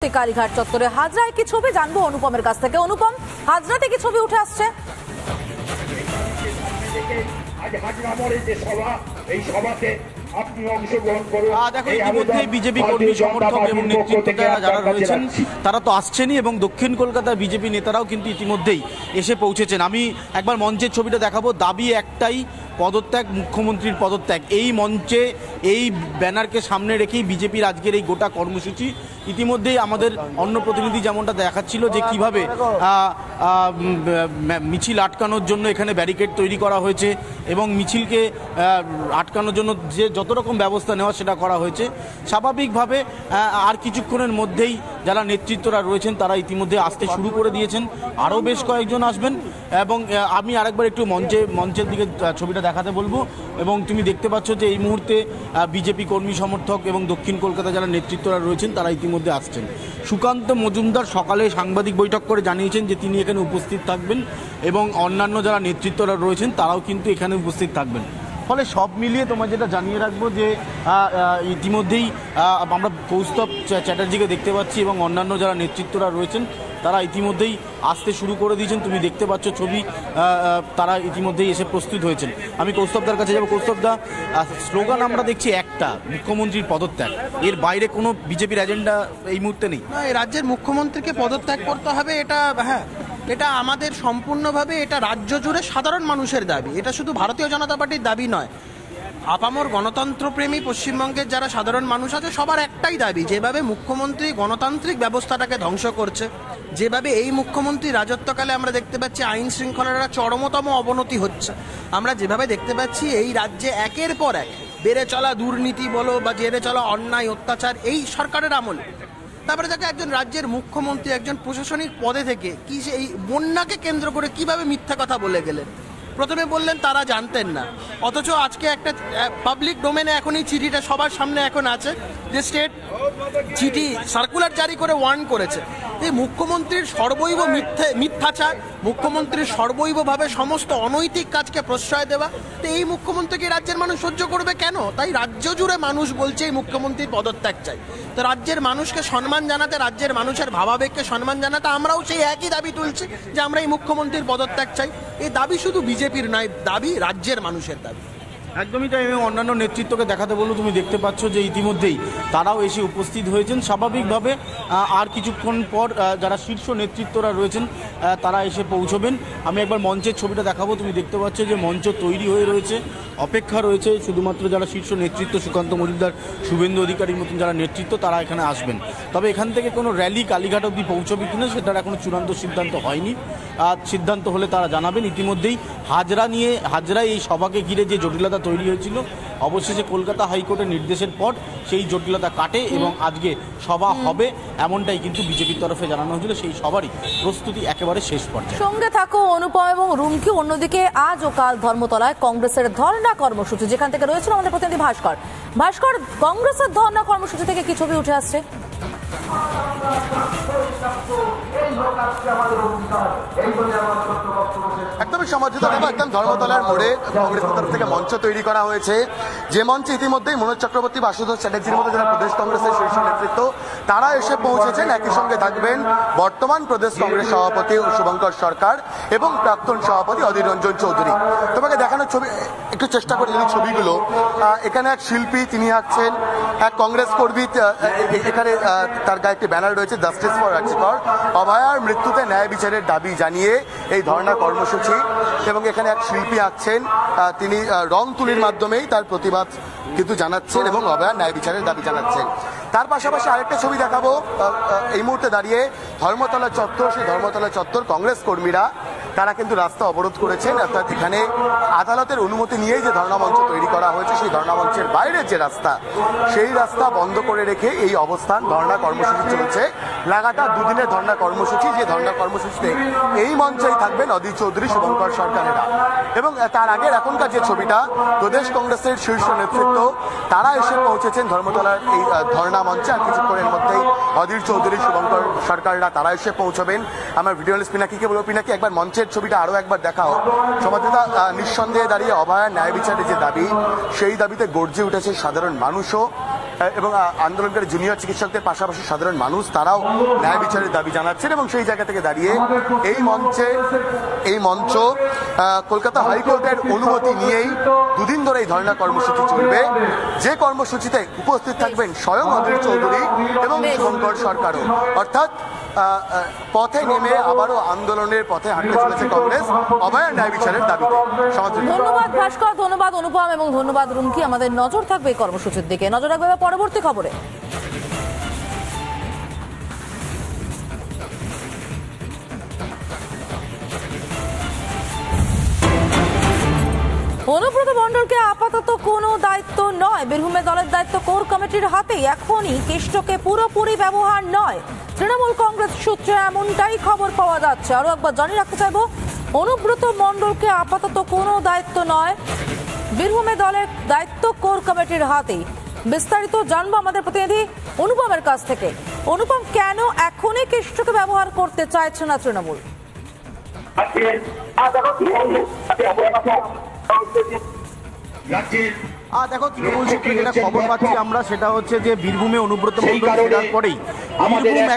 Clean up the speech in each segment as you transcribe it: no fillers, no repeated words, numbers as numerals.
কালীঘাট চত্বরে হাজরায় কি ছবি জানবো অনুপমের কাছ থেকে। অনুপম, হাজরাতে কি ছবি উঠে আসছে? দেখো, ইতিমধ্যে বিজেপি কর্মী সমর্থক এবং নেতৃত্বরা যারা রয়েছেন তারা তো আসছেনই, এবং দক্ষিণ কলকাতার বিজেপি নেতারাও কিন্তু ইতিমধ্যেই এসে পৌঁছেছেন। আমি একবার মঞ্চের ছবিটা দেখাবো। দাবি একটাই, পদত্যাগ, মুখ্যমন্ত্রীর পদত্যাগ। এই মঞ্চে এই ব্যানারকে সামনে রেখেই বিজেপির আজকের এই গোটা কর্মসূচি। ইতিমধ্যেই আমাদের অন্য প্রতিনিধি যেমনটা দেখাচ্ছিল যে কিভাবে মিছিল আটকানোর জন্য এখানে ব্যারিকেড তৈরি করা হয়েছে এবং মিছিলকে আটকানোর জন্য যে যত রকম ব্যবস্থা নেওয়া সেটা করা হয়েছে। স্বাভাবিকভাবে আর কিছুক্ষণের মধ্যেই যারা নেতৃত্বরা রয়েছেন তারা ইতিমধ্যে আসতে শুরু করে দিয়েছেন। আরও বেশ কয়েকজন আসবেন এবং আমি আরেকবার একটু মঞ্চের দিকে ছবিটা দেখাতে বলবো। এবং তুমি দেখতে পাচ্ছ যে এই মুহূর্তে বিজেপি কর্মী সমর্থক এবং দক্ষিণ কলকাতা যারা নেতৃত্বরা রয়েছেন তারা ইতিমধ্যে আসছেন। সুকান্ত মজুমদার সকালে সাংবাদিক বৈঠক করে জানিয়েছেন যে তিনি এখানে উপস্থিত থাকবেন এবং অন্যান্য যারা নেতৃত্বরা রয়েছেন তারাও কিন্তু এখানে উপস্থিত থাকবেন। ফলে সব মিলিয়ে তোমার যেটা জানিয়ে রাখবো যে ইতিমধ্যেই আমরা কৌস্তব চ্যাটার্জিকে দেখতে পাচ্ছি এবং অন্যান্য যারা নেতৃত্বরা রয়েছেন তারা ইতিমধ্যেই আসতে শুরু করে দিয়েছেন। তুমি দেখতে পাচ্ছ ছবি, তারা ইতিমধ্যেই এসে প্রস্তুত হয়েছেন। আমি কৌস্তবদার কাছে যাবো। কৌস্তবদা, স্লোগান আমরা দেখছি একটা, মুখ্যমন্ত্রীর পদত্যাগ। এর বাইরে কোনো বিজেপির এজেন্ডা এই মুহূর্তে নেই। এই রাজ্যের মুখ্যমন্ত্রীকে পদত্যাগ করতে হবে, এটা আমাদের সম্পূর্ণভাবে, এটা রাজ্য জুড়ে সাধারণ মানুষের দাবি। এটা শুধু ভারতীয় জনতা পার্টির দাবি নয়। আপামর গণতন্ত্রপ্রেমী পশ্চিমবঙ্গের যারা সাধারণ মানুষ আছে সবার একটাই দাবি, যেভাবে মুখ্যমন্ত্রী গণতান্ত্রিক ব্যবস্থাটাকে ধ্বংস করছে, যেভাবে এই মুখ্যমন্ত্রী রাজত্বকালে আমরা দেখতে পাচ্ছি আইন শৃঙ্খলার চরমতম অবনতি হচ্ছে। আমরা যেভাবে দেখতে পাচ্ছি এই রাজ্যে একের পর এক বেড়ে চলা দুর্নীতি বলো বা বেড়ে চলা অন্যায় অত্যাচার এই সরকারের আমলে। তারপরে দেখো একজন রাজ্যের মুখ্যমন্ত্রী একজন প্রশাসনিক পদে থেকে কি সে এই বন্যাকে কেন্দ্র করে কিভাবে মিথ্যা কথা বলে গেলেন। প্রথমে বললেন তারা জানতেন না, অথচ আজকে একটা পাবলিক ডোমেনে এখন এই চিঠিটা সবার সামনে এখন আছে যে স্টেট চিঠি সার্কুলার জারি করে ওয়ার্ন করেছে। এই মুখ্যমন্ত্রীর সর্বৈব মিথ্যাচার, মুখ্যমন্ত্রীর সর্বৈবভাবে সমস্ত অনৈতিক কাজকে প্রশ্রয় দেওয়া, তো এই মুখ্যমন্ত্রীকে রাজ্যের মানুষ সহ্য করবে কেন? তাই রাজ্য জুড়ে মানুষ বলছে এই মুখ্যমন্ত্রীর পদত্যাগ চাই। তো রাজ্যের মানুষকে সম্মান জানাতে, রাজ্যের মানুষের ভাবাবেগকে সম্মান জানাতে আমরাও সেই একই দাবি তুলছি যে আমরা এই মুখ্যমন্ত্রীর পদত্যাগ চাই। এই দাবি শুধু বিজেপির নয়, দাবি রাজ্যের মানুষের দাবি। একদমই তাই। এবং অন্যান্য নেতৃত্বকে দেখাতে বললো, তুমি দেখতে পাচ্ছ যে ইতিমধ্যেই তারাও এসে উপস্থিত হয়েছেন। স্বাভাবিকভাবে আর কিছুক্ষণ পর যারা শীর্ষ নেতৃত্বরা রয়েছেন তারা এসে পৌঁছবেন। আমি একবার মঞ্চের ছবিটা দেখাবো। তুমি দেখতে পাচ্ছ যে মঞ্চ তৈরি হয়ে রয়েছে, অপেক্ষা রয়েছে শুধুমাত্র যারা শীর্ষ নেতৃত্ব, সুকান্ত মজুমদার, শুভেন্দু অধিকারীর মতন যারা নেতৃত্ব তারা এখানে আসবেন। তবে এখান থেকে কোনো র্যালি কালীঘাট অবধি পৌঁছবে কিনা সেটার এখনো চূড়ান্ত সিদ্ধান্ত হয়নি। সিদ্ধান্ত হলে তারা জানাবেন। ইতিমধ্যেই হাজরায় এই সভাকে ঘিরে যে জটিলতা তৈরি হয়েছিল, অবশেষে কলকাতা হাইকোর্টের নির্দেশের পর সেই জটিলতা কাটে এবং আজকে সভা হবে এমনটাই কিন্তু বিজেপির তরফে জানানো হয়েছিল। সেই সবারই প্রস্তুতি একেবারে শেষ পর্যায়ে। সঙ্গে থাকো অনুপম এবং রুমকি। অন্যদিকে আজ ও কাল ধর্মতলায় কংগ্রেসের ধর্ণা কর্মসূচি, যেখান থেকে রয়েছিল আমাদের প্রতিনিধি ভাস্কর। কংগ্রেসের ধর্ণা কর্মসূচি থেকে কি ছবি উঠে আসছে? একদমই সমাজিত একদম ধর্মতলার মোড়ে কংগ্রেসের তরফ থেকে মঞ্চ তৈরি করা হয়েছে, যে মঞ্চে ইতিমধ্যেই মনোজ চক্রবর্তী, বাসুদেব চ্যাটার্জির মতো যারা প্রদেশ কংগ্রেসের শীর্ষ নেতৃত্ব তারা এসে পৌঁছেছেন। একই সঙ্গে থাকবেন বর্তমান প্রদেশ কংগ্রেস সভাপতি শুভঙ্কর সরকার এবং প্রাক্তন সভাপতি অধীর রঞ্জন চৌধুরী। তোমাকে দেখানোর ছবি একটু চেষ্টা করি যদি ছবিগুলো। এখানে এক শিল্পী, তিনি আছেন এক কংগ্রেস কর্মী, এখানে তার গায়ে একটি ব্যানার রয়েছে জাস্টিস ফর রাজ্যকর, অভয়ার মৃত্যুতে ন্যায় বিচারের দাবি জানিয়ে এই ধর্ণা কর্মসূচি। এবং এখানে এক শিল্পী আছেন, তিনি রং তুলির মাধ্যমেই তার প্রতিবাদ কিন্তু জানাচ্ছেন এবং অভয়ার ন্যায় বিচারের দাবি জানাচ্ছেন। তার পাশাপাশি আরেকটা ছবি দেখাবো। এই মুহূর্তে দাঁড়িয়ে ধর্মতলা চত্বর, সেই ধর্মতলা চত্বর কংগ্রেস কর্মীরা তারা কিন্তু রাস্তা অবরোধ করেছেন। অর্থাৎ এখানে আদালতের অনুমতি নিয়েই যে ধর্ণামঞ্চ তৈরি করা হয়েছে সেই ধর্ণামঞ্চের বাইরের যে রাস্তা, সেই রাস্তা বন্ধ করে রেখে এই অবস্থান ধর্ণা কর্মসূচি চলছে। লাগাতার দুদিনের ধর্ণা কর্মসূচি, যে ধর্ণা কর্মসূচিতে এই মঞ্চেই থাকবেন অধীর চৌধুরী, শুভঙ্কর সরকারেরা। এবং তার আগের এখনকার যে ছবিটা, প্রদেশ কংগ্রেসের শীর্ষ নেতৃত্ব তারা এসে পৌঁছেছেন ধর্মতলার এই ধর্ণা মঞ্চে। আর কিছুক্ষণের মধ্যেই অধীর চৌধুরী, শুভঙ্কর সরকাররা তারা এসে পৌঁছবেন। আমার ভিডিও পিনাকিকে বলবো, পিনাকি একবার মঞ্চের ছবিটা আরো একবার দেখাও। সমাজতা নিঃসন্দেহে দাঁড়িয়ে অভয়ার ন্যায় বিচারের যে দাবি, সেই দাবিতে গর্জে উঠেছে সাধারণ মানুষও। এবং আন্দোলনকারী জুনিয়র চিকিৎসকদের পাশাপাশি সাধারণ মানুষ তারাও ন্যায় বিচারের দাবি জানাচ্ছেন এবং সেই জায়গা থেকে দাঁড়িয়ে এই মঞ্চ কলকাতা হাইকোর্টের অনুমতি নিয়েই দুদিন ধরে এই ধর্ণা কর্মসূচি চলবে, যে কর্মসূচিতে উপস্থিত থাকবেন স্বয়ং অধীর চৌধুরী এবং শুভঙ্কর সরকারও। অর্থাৎ পথে নেমে আবারও আন্দোলনের পথে হাঁটতে চলেছে কংগ্রেস অভয়ার ন্যায় বিচারের দাবিতে। ধন্যবাদ ভাস্কর, ধন্যবাদ অনুপম এবং ধন্যবাদ রুমকি। আমাদের নজর থাকবে এই কর্মসূচির দিকে, নজর রাখবে পরবর্তী খবরে। অনুব্রত মণ্ডলকে আপাতত কোনো দায়িত্ব নয়, বীরভূমে দলের দায়িত্ব কোর কমিটির হাতেই, এখনই কেষ্টকে পুরোপুরি ব্যবহার নয়। তৃণমূল কংগ্রেস সূত্রে এমনটাই খবর পাওয়া যাচ্ছে। আরো একবার জানিয়ে রাখতে চাইবো, অনুব্রত মণ্ডলকে আপাতত কোনো দায়িত্ব নয়, বীরভূমে দলের দায়িত্ব কোর কমিটির হাতেই। বিস্তারিত জানবো আমাদের প্রতিনিধি অনুপমের কাছ থেকে। অনুপম, কেন এখনই কেষ্টকে ব্যবহার করতে চাইছে না তৃণমূল? দেখো, তৃণমূল সূত্রে যেটা খবর পাচ্ছি আমরা সেটা হচ্ছে যে বীরভূমে অনুব্রত মণ্ডল ফেরার পরেই বীরভূম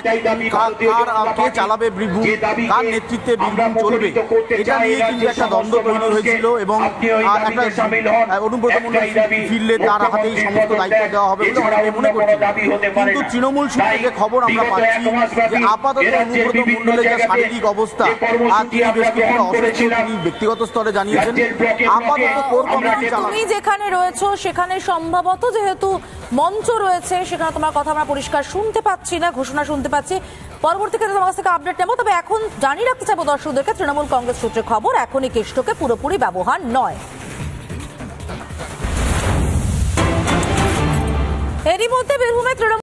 কে চালাবে, বীরভূম কার নেতৃত্বে বীরভূম চলবে, এটা নিয়ে কিন্তু একটা দ্বন্দ্ব তৈরি হয়েছিল এবং অনুব্রত মণ্ডল ফিরলে তার হাতেই সমস্ত দায়িত্ব দেওয়া হবে বলে অনেকে মনে করছিল। কিন্তু তৃণমূল সূত্রে যে খবর আমরা পাচ্ছি যে আপাতত অনুব্রত মণ্ডলের যে শারীরিক অবস্থা আর তিনি বেশ কিছুটা অসুস্থ, তিনি ব্যক্তিগত স্তরে জানিয়েছেন আপাতত কোর কমিটি তুমি যেখানে রয়েছে সেখানে সম্ভবত যেহেতু মঞ্চ রয়েছে সেখানে তোমার কথা আমরা পরিষ্কার শুনতে পাচ্ছি না, ঘোষণা শুনতে পাচ্ছি। পরবর্তী ক্ষেত্রে তোমার কাছ থেকে আপডেট নেবো। তবে এখন জানিয়ে রাখতে চাইবো দর্শকদেরকে, তৃণমূল কংগ্রেস সূত্রে খবর এখনই কেষ্টকে পুরোপুরি ব্যবহার নয়। এরই মধ্যে বীরভূমে তৃণমূল